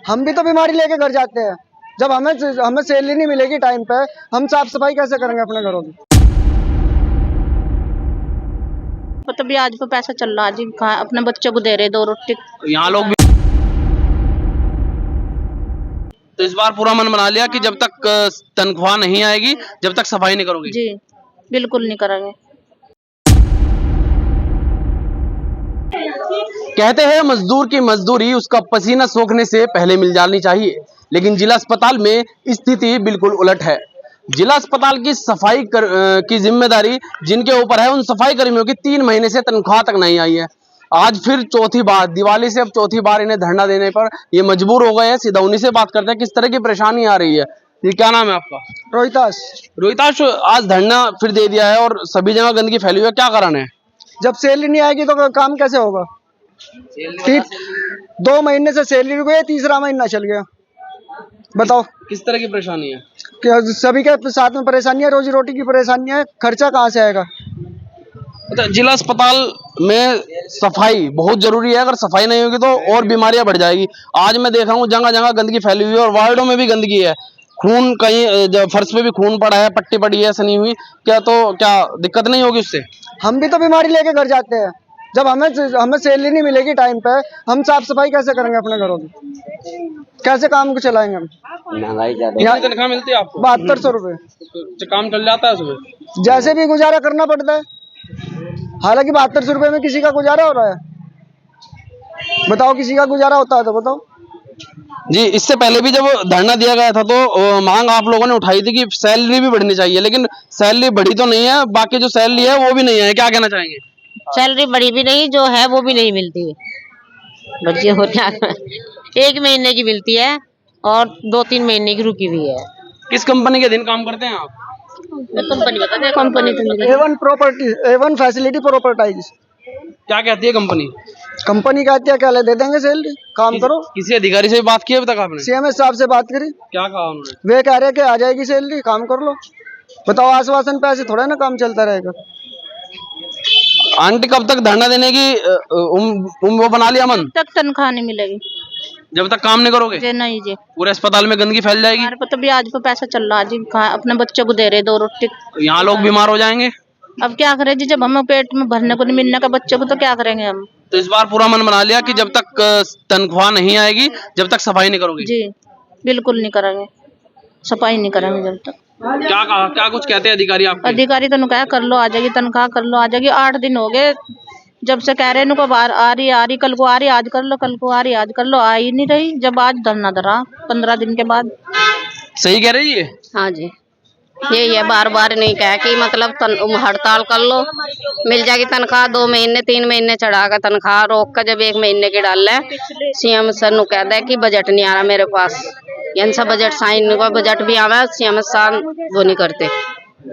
हम भी तो बीमारी लेके घर जाते हैं। जब हमें सैलरी नहीं मिलेगी टाइम पे, हम साफ सफाई कैसे करेंगे अपने घरों की? तो ब्याज पे पैसा चल रहा जी, अपने बच्चों को दे रहे 2 रोटी। यहाँ लोग भी तो इस बार पूरा मन बना लिया कि जब तक तनख्वाह नहीं आएगी, जब तक सफाई नहीं करोगे। जी बिल्कुल नहीं करेंगे। कहते हैं मजदूर की मजदूरी उसका पसीना सोखने से पहले मिल जानी चाहिए, लेकिन जिला अस्पताल में स्थिति बिल्कुल उलट है। जिला अस्पताल की सफाई की जिम्मेदारी जिनके ऊपर है, उन सफाई कर्मियों की 3 महीने से तनख्वाह तक नहीं आई है। आज फिर चौथी बार, दिवाली से अब चौथी बार इन्हें धरना देने पर ये मजबूर हो गए हैं। सीधा उन्हीं से बात करते हैं किस तरह की परेशानी आ रही है। ये क्या नाम है आपका? रोहितास। रोहिताश, आज धरना फिर दे दिया है और सभी जगह गंदगी फैली हुई है, क्या कारण है? जब सैलरी नहीं आएगी तो काम कैसे होगा? 2 महीने से सैलरी रुक गई, तीसरा महीना चल गया। बताओ किस तरह की परेशानी है? क्या सभी के साथ में परेशानी है? रोजी रोटी की परेशानी है, खर्चा कहाँ से आएगा? अच्छा, जिला अस्पताल में सफाई बहुत जरूरी है। अगर सफाई नहीं होगी तो और बीमारियां बढ़ जाएगी। आज मैं देख रहा हूँ जगह जगह गंदगी फैली हुई है और वार्डों में भी गंदगी है। खून कहीं फर्श पे भी खून पड़ा है, पट्टी पड़ी है सनी हुई। क्या दिक्कत नहीं होगी उससे? हम भी तो बीमारी लेके घर जाते हैं। जब हमें सैलरी नहीं मिलेगी टाइम पे, हम साफ सफाई कैसे करेंगे अपने घरों की? कैसे काम को चलाएंगे हम? महंगाई ज्यादा। कितनी तनख्वाह मिलती है आपको? 7200 रुपए। तो काम चल जाता है सुबह? जैसे भी गुजारा करना पड़ता है। हालांकि 7200 रुपए में किसी का गुजारा हो रहा है? बताओ, किसी का गुजारा होता है तो बताओ। जी, इससे पहले भी जब धरना दिया गया था तो मांग आप लोगों ने उठाई थी कि सैलरी भी बढ़नी चाहिए, लेकिन सैलरी बढ़ी तो नहीं है, बाकी जो सैलरी है वो भी नहीं है। क्या कहना चाहेंगे? सैलरी बड़ी भी नहीं, जो है वो भी नहीं मिलती। बच्चे हो क्या 1 महीने की मिलती है और 2-3 महीने की रुकी हुई है। किस कंपनी के दिन काम करते हैं आप? कंपनी बता दे। कंपनी तो A1 प्रॉपर्टी, A1 फैसिलिटी प्रॉपर्टाइज। क्या कहती है कंपनी? कंपनी कहती है क्या दे देंगे सैलरी, काम करो। किसी अधिकारी से भी बात की अभी तक आपने? CMS साहब से बात करी, क्या कहा उन्होंने? वे कह रहे हैं कि आ जाएगी सैलरी, काम कर लो। बताओ, आश्वासन पे ऐसे थोड़ा ना काम चलता रहेगा। आंटी, कब तक धरना देने की वो बना लिया मन? तक तनख्वाह नहीं मिलेगी। जब तक काम नहीं करोगे? जी नहीं जी। पूरे अस्पताल में गंदगी फैल जाएगी। हमारे तो ब्याज पे पैसा चल रहा जी, अपने बच्चों को दे रहे 2 रोटी। यहाँ लोग बीमार हो जाएंगे। अब क्या करें जी, जब हमें पेट में भरने को नहीं मिलने का बच्चों को, तो क्या करेंगे हम? तो इस बार पूरा मन बना लिया कि जब तक तनख्वाह नहीं आएगी, जब तक सफाई नहीं करोगे। जी बिल्कुल नहीं करेंगे, सफाई नहीं करेंगे जब तक। क्या कहा? क्या कुछ कहते हैं अधिकारी आपके? अधिकारी तो कहा कर लो, आ जाएगी तनख्वाह, कर लो आ जाएगी। 8 दिन हो गए जब से कह रहे हैं, इनको आ रही कल को आ रही, आज कर लो, कल को आ रही आज कर लो, आ ही नहीं रही। जब आज धरना धरा 15 दिन के बाद। सही कह रही है? हाँ जी, यही है, बार बार नहीं कहा कि मतलब हड़ताल कर लो, मिल जाएगी तनख्वाह। 2 महीने 3 महीने चढ़ा कर तनख्वाह रोक कर जब 1 महीने की डाल है, CM सर नु कहता है कि बजट नहीं आ रहा मेरे पास। यन सा बजट साइन को बजट भी आवा, CM सर वो नहीं करते,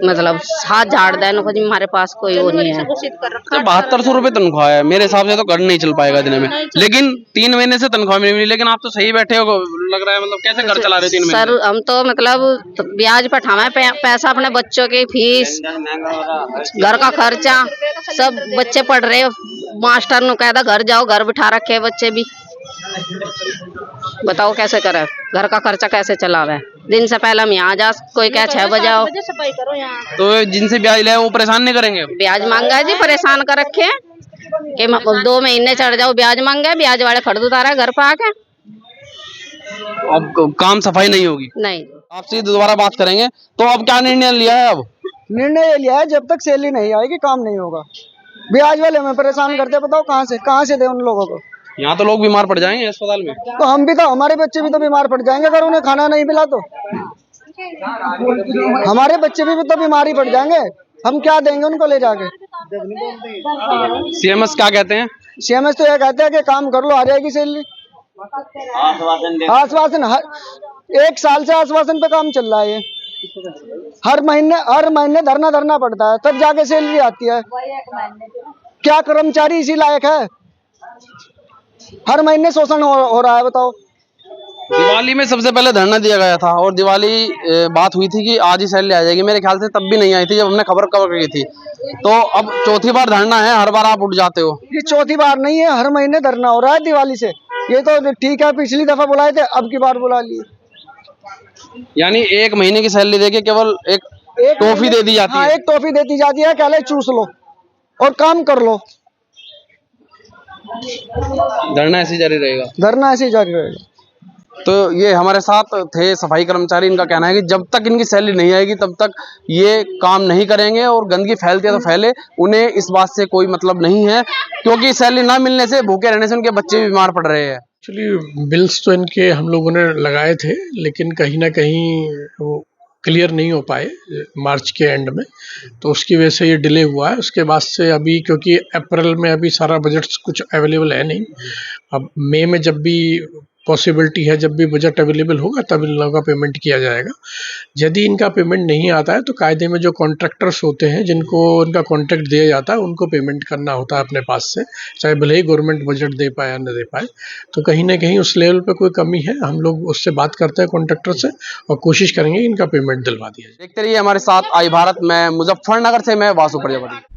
मतलब हाथ झाड़ दे नको जी, हमारे पास कोई वो नहीं है। 7200 रुपए तनख्वाह है, मेरे हिसाब से तो कर नहीं चल पाएगा दिन में। लेकिन 3 महीने से तनख्वाह नहीं मिली, लेकिन आप तो सही बैठे हो लग रहा है। मतलब कैसे घर चला रहे 3 महीने? सर हम तो मतलब ब्याज पर ठावे पैसा, अपने बच्चों की फीस, घर का खर्चा, सब बच्चे पढ़ रहे, मास्टर नु कहता घर जाओ, घर बिठा रखे बच्चे भी। बताओ कैसे करे, घर का खर्चा कैसे चलावे? दिन से पहले हम यहाँ जा, कोई क्या 6 बजे आओ। तो जिनसे ब्याज लिया वो परेशान नहीं करेंगे? ब्याज मांगा है जी, परेशान कर रखे कि 2 महीने चढ़ जाओ, ब्याज मांगे, ब्याज वाले खरीद उतारा घर पे आके। अब काम सफाई नहीं होगी? नहीं। आपसे दोबारा बात करेंगे। तो अब क्या निर्णय लिया है? अब निर्णय ये लिया है, जब तक सैलरी नहीं आएगी काम नहीं होगा। ब्याज वाले हमें परेशान करते हैं, बताओ कहाँ से दे उन लोगों को? यहाँ तो लोग बीमार पड़ जाएंगे अस्पताल में। तो हम भी तो, हमारे बच्चे भी तो बीमार पड़ जाएंगे अगर उन्हें खाना नहीं मिला तो। हमारे बच्चे भी तो बीमार ही पड़ जाएंगे। हम क्या देंगे उनको ले जाके? CMS क्या कहते हैं? CMS तो यह कहते हैं कि काम कर लो, आ जाएगी सैलरी। आश्वासन 1 साल से आश्वासन पे काम चल रहा है। ये हर महीने धरना पड़ता है, तब जाके सैलरी आती है। क्या कर्मचारी इसी लायक है? हर महीने शोषण हो रहा है, बताओ। दिवाली में सबसे पहले धरना दिया गया था और दिवाली बात हुई थी कि आज ही सैलरी आ जाएगी। मेरे ख्याल से तब भी नहीं आई थी जब हमने खबर कवर की थी। तो अब चौथी बार धरना है, हर बार आप उठ जाते हो। ये चौथी बार नहीं है, हर महीने धरना हो रहा है दिवाली से। ये तो ठीक है, पिछली दफा बुलाए थे, अब की बार बुला लिए। यानी एक महीने की सैलरी देके केवल एक टॉफी दे दी जाती हाँ, है। एक टॉफी देती जाती है, कहले चूस लो और काम कर लो। धरना ऐसे जारी रहेगा। धरना ऐसे ही जारी रहेगा। तो ये हमारे साथ थे सफाई कर्मचारी, इनका कहना है कि जब तक इनकी सैलरी नहीं आएगी तब तक ये काम नहीं करेंगे, और गंदगी फैलती है तो फैले, उन्हें इस बात से कोई मतलब नहीं है, क्योंकि सैलरी ना मिलने से, भूखे रहने से उनके बच्चे भी बीमार पड़ रहे हैं। एक्चुअली बिल्स तो इनके हम लोगों ने लगाए थे, लेकिन कहीं ना कहीं वो क्लियर नहीं हो पाए मार्च के एंड में, तो उसकी वजह से ये डिले हुआ है। उसके बाद से अभी, क्योंकि अप्रैल में अभी सारा बजट कुछ अवेलेबल है नहीं, अब मई में जब भी पॉसिबिलिटी है, जब भी बजट अवेलेबल होगा तब इन लोगों का पेमेंट किया जाएगा। यदि इनका पेमेंट नहीं आता है तो कायदे में जो कॉन्ट्रैक्टर्स होते हैं, जिनको उनका कॉन्ट्रैक्ट दिया जाता है, उनको पेमेंट करना होता है अपने पास से, चाहे भले ही गवर्नमेंट बजट दे पाए या न दे पाए। तो कहीं ना कहीं उस लेवल पे कोई कमी है, हम लोग उससे बात करते हैं कॉन्ट्रैक्टर से और कोशिश करेंगे इनका पेमेंट दिलवा दिया जाए। देखते रहिए हमारे साथ आई भारत में। मुजफ्फरनगर से मैं वासु प्रजापति।